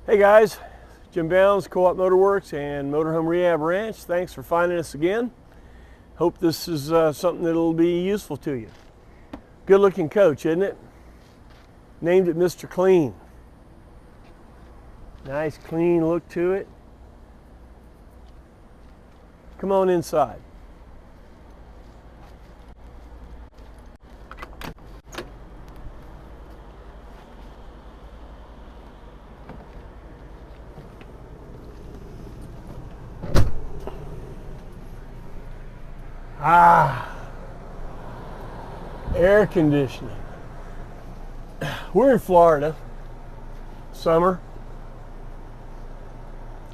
Hey guys, Jim Bounds, Co-op Motorworks and Motorhome Rehab Ranch. Thanks for finding us again. Hope this is something that'll be useful to you. Good looking coach, isn't it? Named it Mr. Clean. Nice clean look to it. Come on inside. Air conditioning. We're in Florida, summer.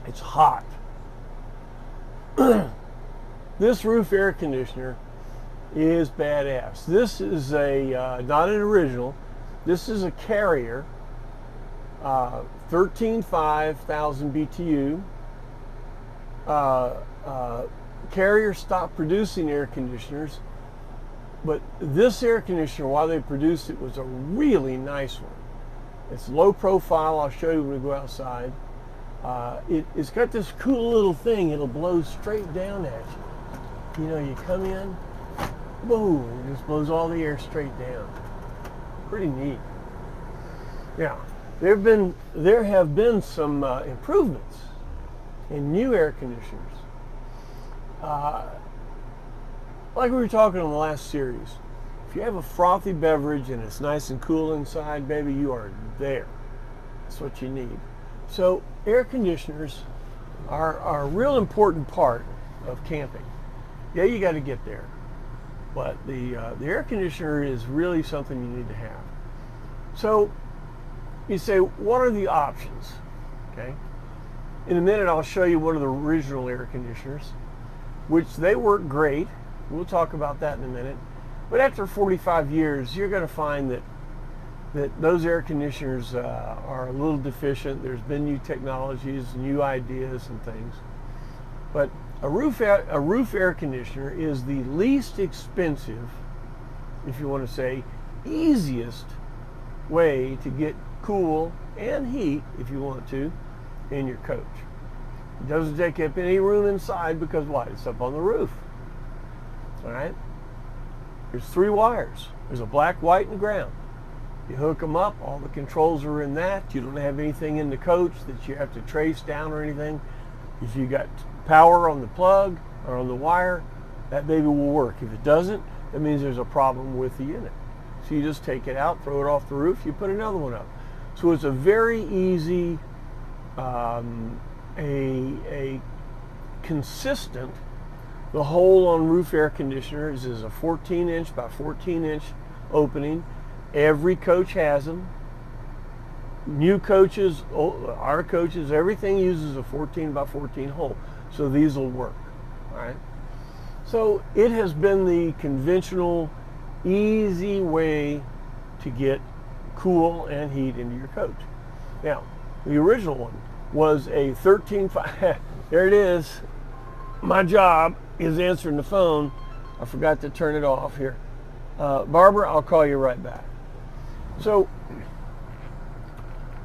It's hot. This roof air conditioner is badass. This is a not an original. This is a Carrier, 13.5,000 BTU. Carrier stopped producing air conditioners, but this air conditioner, while they produced it, was a really nice one. It's low profile. I'll show you when we go outside. It's got this cool little thing. It'll blow straight down at you. You know, you come in, boom, it just blows all the air straight down. Pretty neat. Now, there have been some improvements in new air conditioners. Like we were talking on the last series, if you have a frothy beverage and it's nice and cool inside, baby, you are there. That's what you need. So air conditioners are a real important part of camping. Yeah, you got to get there, but the air conditioner is really something you need to have. So you say, what are the options? Okay. In a minute, I'll show you one of the original air conditioners, which they work great. We'll talk about that in a minute. But after 45 years, you're going to find that those air conditioners are a little deficient. There's been new technologies, new ideas and things. But a roof air conditioner is the least expensive, if you want to say, easiest way to get cool and heat, if you want to, in your coach. It doesn't take up any room inside because what? It's up on the roof. All right? There's 3 wires. There's a black, white, and ground. You hook them up. All the controls are in that. You don't have anything in the coach that you have to trace down or anything. If you got power on the plug or on the wire, that baby will work. If it doesn't, that means there's a problem with the unit. So you just take it out, throw it off the roof, you put another one up. So it's a very easy, a consistent. The hole on roof air conditioners is a 14-inch by 14-inch opening. Every coach has them. New coaches, our coaches, everything uses a 14 by 14 hole. So these will work. All right. So it has been the conventional, easy way to get cool and heat into your coach. Now, the original one was a 13.5. There it is. My job is answering the phone. I forgot to turn it off here. Barbara, I'll call you right back. So,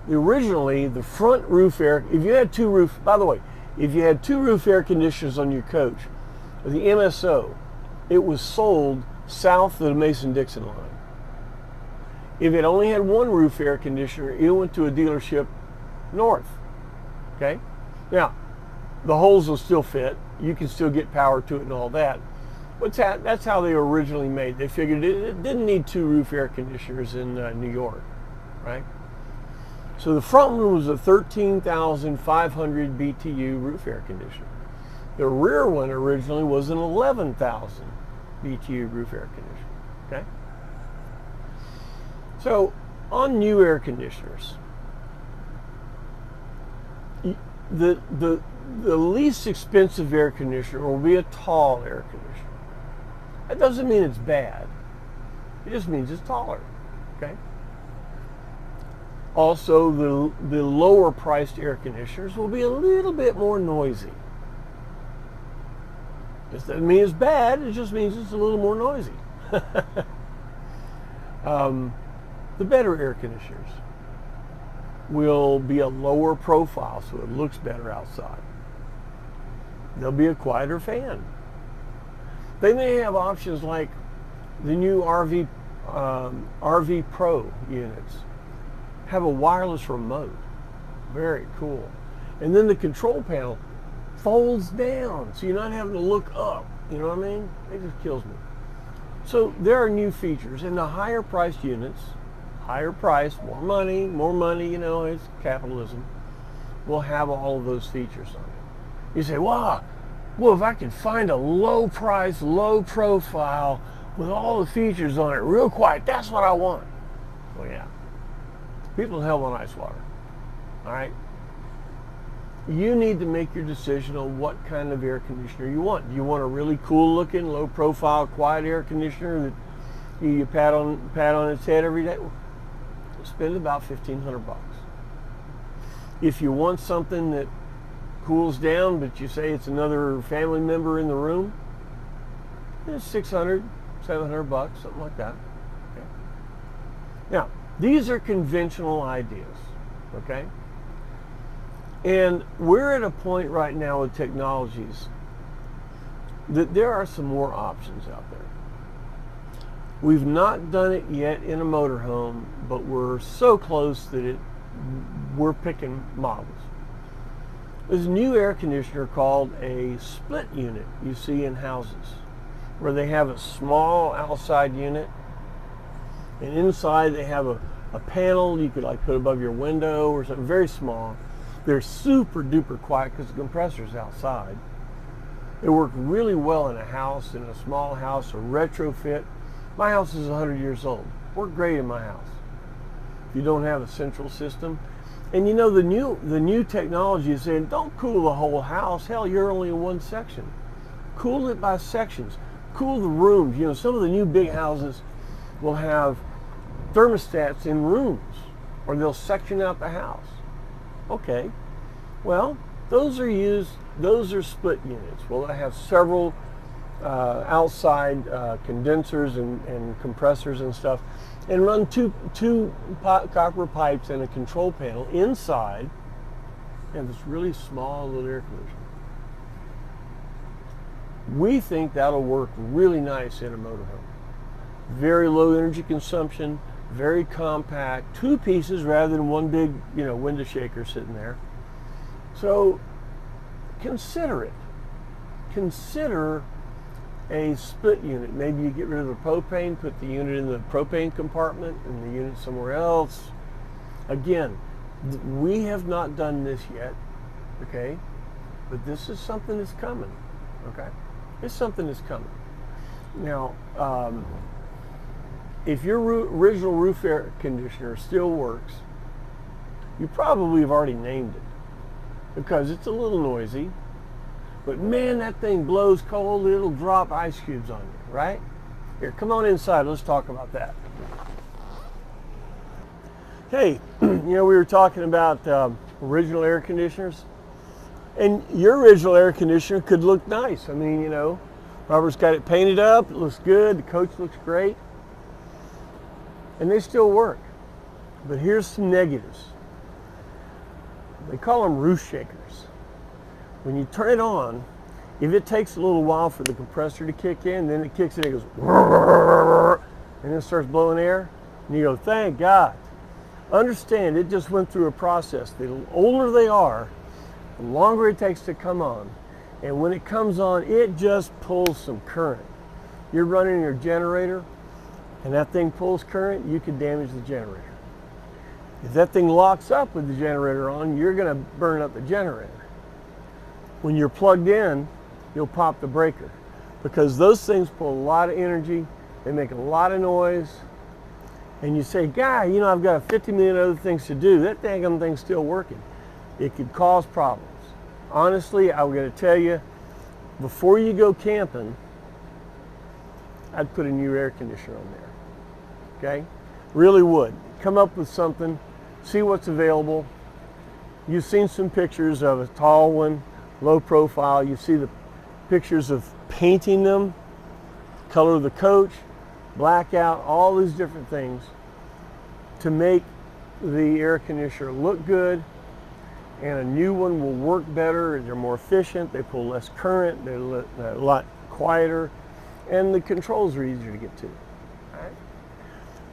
originally, the front roof air, if you had two roof air conditioners on your coach, the MSO, it was sold south of the Mason-Dixon line. If it only had one roof air conditioner, it went to a dealership north. Okay? Now, the holes will still fit. You can still get power to it and all that. But that's how they were originally made. They figured it didn't need 2 roof air conditioners in New York, right? So the front one was a 13,500 BTU roof air conditioner. The rear one originally was an 11,000 BTU roof air conditioner, okay? So on new air conditioners, the least expensive air conditioner will be a tall air conditioner. That doesn't mean it's bad. It just means it's taller, okay? Also, the lower priced air conditioners will be a little bit more noisy. This doesn't mean it's bad, it just means it's a little more noisy. The better air conditioners will be a lower profile so it looks better outside. There'll be a quieter fan. They may have options like the new RV Pro units have a wireless remote. Very cool. And then the control panel folds down, so you're not having to look up. You know what I mean? It just kills me. So there are new features, and the higher priced units, higher price, more money, you know, it's capitalism, will have all of those features on it. You say, wow, well, if I could find a low price, low profile with all the features on it, real quiet, that's what I want. Well, yeah. People in hell want ice water. All right? You need to make your decision on what kind of air conditioner you want. Do you want a really cool looking, low profile, quiet air conditioner that you pat on its head every day? Spend about $1,500. If you want something that cools down, but you say it's another family member in the room, it's $600, $700, something like that. Okay. Now, these are conventional ideas, okay? And we're at a point right now with technologies that there are some more options out there. We've not done it yet in a motorhome, but we're so close that we're picking models. There's a new air conditioner called a split unit you see in houses, where they have a small outside unit, and inside they have a panel you could like put above your window or something, very small. They're super duper quiet because the compressor's outside. They work really well in a house, in a small house, a retrofit. My house is 100 years old. Work great in my house. If you don't have a central system. And you know, the new technology is saying, don't cool the whole house. Hell, you're only in one section. Cool it by sections. Cool the rooms. You know, some of the new big houses will have thermostats in rooms, or they'll section out the house. Okay, well, those are split units. Well, they have several outside condensers and compressors and stuff, and run two copper pipes and a control panel inside, and this really small little air conditioner. We think that'll work really nice in a motorhome. Very low energy consumption, very compact, two pieces rather than one big, you know, window shaker sitting there. So consider it. Consider a split unit. Maybe you get rid of the propane, put the unit in the propane compartment and the unit somewhere else. Again, we have not done this yet, okay? But this is something that's coming, okay? It's something that's coming. Now, if your original roof air conditioner still works, you probably have already named it because it's a little noisy, but man, that thing blows cold. It'll drop ice cubes on you, right? Here, come on inside. Let's talk about that. Hey, you know, we were talking about original air conditioners, and your original air conditioner could look nice. I mean, you know, Robert's got it painted up. It looks good. The coach looks great. And they still work. But here's some negatives. They call them roof shakers. When you turn it on, if it takes a little while for the compressor to kick in, then it kicks in, it goes, and then it starts blowing air, and you go, thank God. Understand, it just went through a process. The older they are, the longer it takes to come on. And when it comes on, it just pulls some current. You're running your generator, and that thing pulls current, you could damage the generator. If that thing locks up with the generator on, you're going to burn up the generator. When you're plugged in, you'll pop the breaker, because those things pull a lot of energy, they make a lot of noise, and you say, "Guy, you know, I've got 50 million other things to do. That dang thing's still working." It could cause problems. Honestly, I'm going to tell you, before you go camping, I'd put a new air conditioner on there. Okay? Really would. Come up with something, see what's available. You've seen some pictures of a tall one, low profile. You see the pictures of painting them, color of the coach, blackout, all these different things to make the air conditioner look good, and a new one will work better. They're more efficient, they pull less current, they're a lot quieter, and the controls are easier to get to. All right?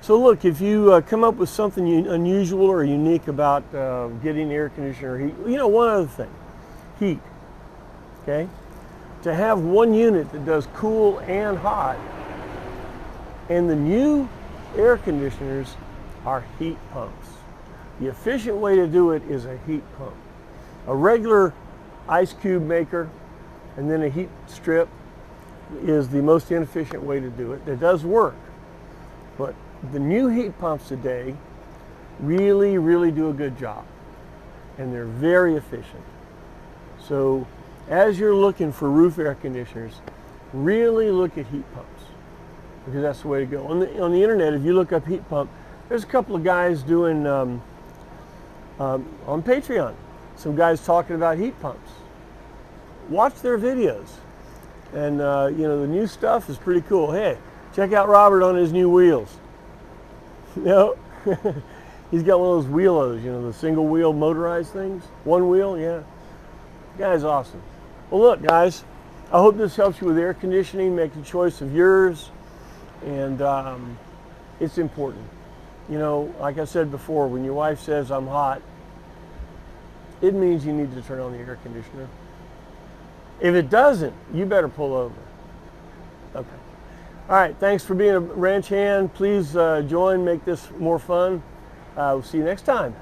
So look, if you come up with something unusual or unique about getting air conditioner heat, one other thing, heat, okay? To have one unit that does cool and hot, and the new air conditioners are heat pumps. The efficient way to do it is a heat pump. A regular ice cube maker and then a heat strip is the most inefficient way to do it. It does work, but the new heat pumps today really, really do a good job, and they're very efficient. So as you're looking for roof air conditioners, really look at heat pumps, because that's the way to go. On the internet, if you look up heat pump, there's a couple of guys doing on Patreon, some guys talking about heat pumps. Watch their videos, and the new stuff is pretty cool. Hey, check out Robert on his new wheels. He's got one of those wheelos, the single wheel motorized things. One wheel, yeah. The guy's awesome. Well, look, guys, I hope this helps you with air conditioning. Make a choice of yours, and it's important. Like I said before, when your wife says I'm hot, it means you need to turn on the air conditioner. If it doesn't, you better pull over. Okay. All right, thanks for being a ranch hand. Please join, make this more fun. We'll see you next time.